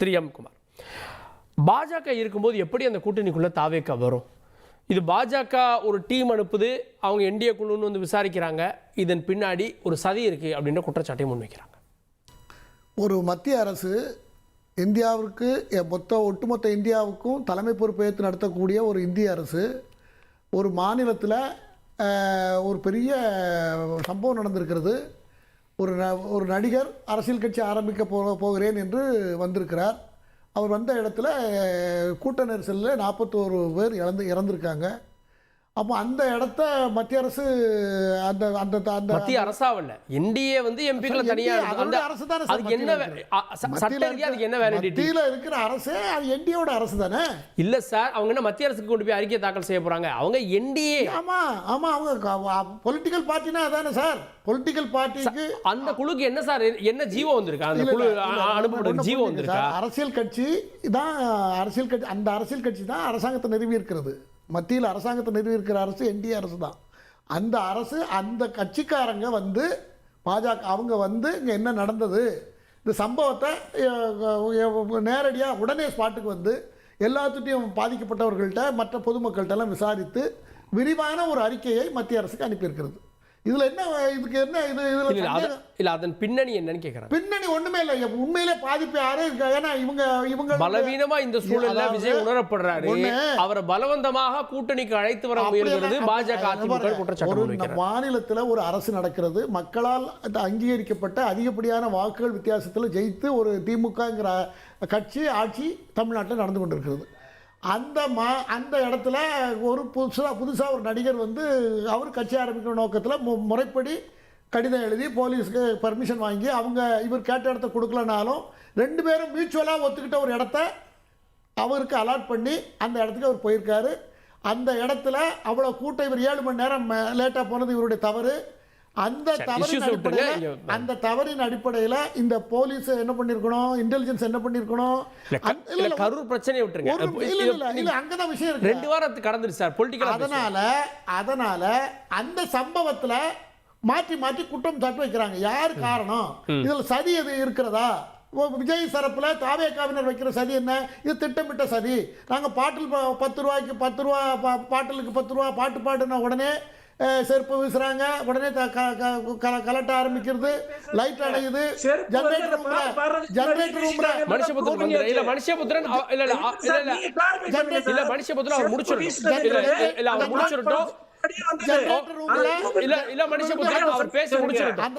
திரு M Kumar, பாஜக இருக்கும்போது எப்படி அந்த கூட்டணிக்குள்ள தாவேக்கா வரும்? இது பாஜக ஒரு டீம் அனுப்புது, அவங்க என்டிஏ குழுன்னு வந்து விசாரிக்கிறாங்க, இதன் பின்னாடி ஒரு சதி இருக்கு அப்படின்ற குற்றச்சாட்டை முன்வைக்கிறாங்க. ஒரு மத்திய அரசு இந்தியாவிற்கு ஒட்டுமொத்த இந்தியாவுக்கும் தலைமை பொறுப்பேற்று நடத்தக்கூடிய ஒரு இந்திய அரசு ஒரு மாநிலத்தில் ஒரு பெரிய சம்பவம் நடந்திருக்கிறது. ஒரு நடிகர் அரசியல் கட்சி ஆரம்பிக்க போகிறேன் என்று வந்திருக்கிறார். அவர் வந்த இடத்துல கூட்ட நெரிசலில் 41 பேர் இறந்திருக்காங்க. அப்போ அந்த இடத்த மத்திய அரசு அந்த அந்த அந்த மத்திய அரசாவல்ல, என்டிஏ வந்து எம்பிக்களை தனியா அந்த அரசு தானே. அது என்ன சட்ட ரீதியா அதுக்கு என்ன வேலிடிட்டி? மத்தியில இருக்கிற அரசு அது என்டிஏவோட அரசு தானே. இல்ல சார், அவங்க என்ன மத்திய அரசுக்கு கொண்டு போய் அறிக்கை தாக்கல் செய்ய போறாங்க? அவங்க என்டிஏ. ஆமா ஆமா, அவங்க பொலிட்டிக்கல் பார்ட்டினா அதானே சார். பொலிட்டிக்கல் பார்ட்டிக்கு அந்த குழுக்கு என்ன சார், என்ன ஜீவம் வந்திருக்கா? அந்த குழு அனுப்பப்பட்ட ஜீவம் வந்திருக்கா? அரசியல் கட்சி தான் அரசியல் கட்சி. அந்த அரசியல் கட்சி தான் அரசாங்கத்தை நிறுவி இருக்கிறது. மத்தியில் அரசாங்கத்தை நிறுவி இருக்கிற அரசு என்டிஏ அரசு தான். அந்த அரசு அந்த கட்சிக்காரங்க வந்து பாஜக அவங்க வந்து இங்கே என்ன நடந்தது, இந்த சம்பவத்தை நேரடியாக உடனே ஸ்பாட்டுக்கு வந்து எல்லாத்துட்டையும் பாதிக்கப்பட்டவர்கள்ட்ட மற்ற பொதுமக்கள்கிட்டலாம் விசாரித்து விரிவான ஒரு அறிக்கையை மத்திய அரசுக்கு அனுப்பியிருக்கிறது. இதுல என்ன, இதுக்கு என்ன, இல்ல அதன் பின்னணி என்னன்னு கேக்குறாங்க. பின்னணி ஒண்ணுமே இல்லை. உண்மையிலே பாதிப்பு யாரு? ஏன்னா இவங்க பலவீனமா இந்த சூழல்ல விஜய் உணரப்படுறாரு. அவரை பலவந்தமாக கூட்டணிக்கு அழைத்து வர முயல்கிறது பாஜக அதிமுக குற்றச்சாட்டு. மாநிலத்தில் ஒரு அரசு நடக்கிறது, மக்களால் அங்கீகரிக்கப்பட்ட அதிகப்படியான வாக்குகள் வித்தியாசத்தில் ஜெயித்து ஒரு திமுகங்கிற கட்சி ஆட்சி தமிழ்நாட்டில் நடந்து கொண்டிருக்கிறது. அந்த இடத்துல ஒரு புதுசாக ஒரு நடிகர் வந்து அவர் கட்சி ஆரம்பிக்கிற நோக்கத்தில் முறைப்படி கடிதம் எழுதி போலீஸுக்கு பர்மிஷன் வாங்கி அவங்க இவர் கேட்ட இடத்த கொடுக்கலனாலும் 2 பேரும் மியூச்சுவலாக ஒத்துக்கிட்ட ஒரு இடத்த அவருக்கு அலாட் பண்ணி அந்த இடத்துக்கு அவர் போயிருக்காரு. அந்த இடத்துல அவ்வளோ கூட்டம், இவர் 7 மணி நேரம் லேட்டாக போனது இவருடைய தவறு. அந்த தவறின் அடிப்படையில் இந்த போலீஸ் என்ன பண்ணிருக்கணும், இன்டெலிஜென்ஸ் என்ன பண்ணிருக்கணும்? கரூர் பிரச்சனையை விட்டுருங்க, அங்கதான் விஷயம் இருக்கு. 2 வாரத்துக்கு கடந்துருச்சு சார் பொலிட்டிக்கல். அதனால அந்த சம்பவத்துல மாற்றி மாற்றி குற்றம் சாட்டு வைக்கிறாங்க. யார் காரணம்? இதுல சதி எது இருக்கிறதா? விஜய் சரப்புல தாவேகாவினர் வைக்கிற சதி என்ன? இது திட்டமிட்ட சதி. நாங்க பாட்டில் 10 ரூபாய்க்கு 10 ரூபா, பாட்டிலுக்கு 10 ரூபா, பாட்டு பாடுன உடனே செருப்பு வீசுறாங்க, உடனே கலட்ட ஆரம்பிக்கிறது, லைட் அடையுது, ஜெனரேட்டர் ரூம்ல மனுஷபுத்திரன் இல்ல மனுஷபுத்திரன் அவர் முடிச்சிடட்டும், அவர் பேச முடிச்சிடட்டும்.